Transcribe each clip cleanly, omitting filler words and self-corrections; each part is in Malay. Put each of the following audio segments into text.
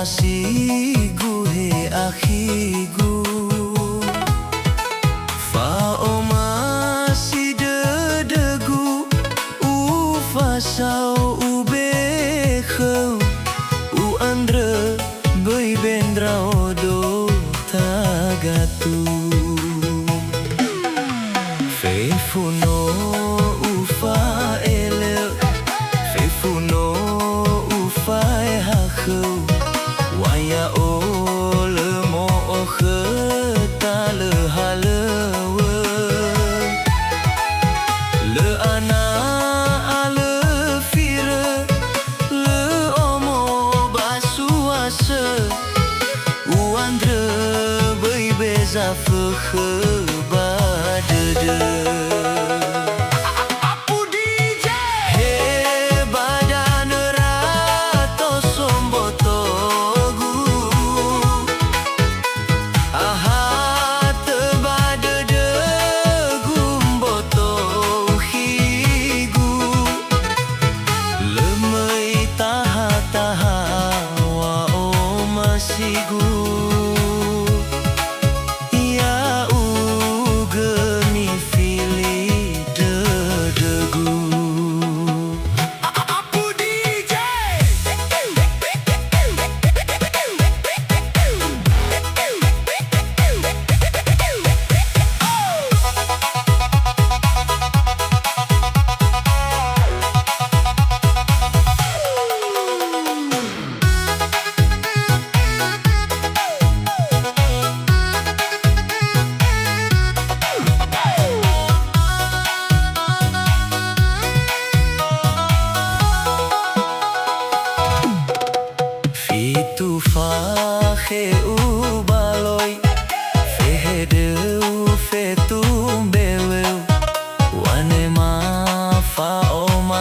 akhigu akhigu Waya'o masih dödögu ufasao ube'e khöu Uandrö ndraodo tagatu Fefu no ufa'eleö Fefu no ufaeha khöu Waya'o löhalöwö Lö'ana'a firö suasö Uandrö zafökhö dödö Appu DJ badan rato sombotogu aha teba dödögu mboto akhigu lemei taha-taha Waya'o masigu Nifili Dõdõgu Appu DJ Fitu fakhe ubaloi Fehedeu fetu mbeweu Wanema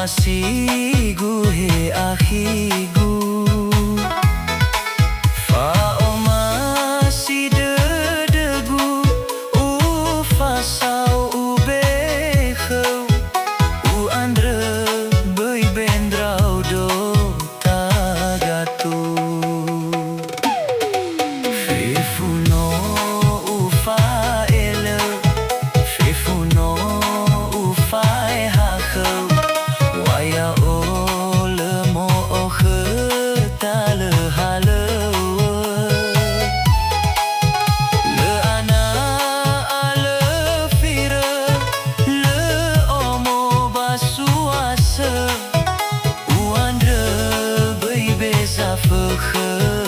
akhigu akhigu dödögu ufasao ube'e khöu Uandrö ndraodo tagatu Fefu no ufa'eleö Fefu no ufaeha khöu Waya'o löhalöwö Lö'ana'a firö suasö Uandrö zafökhö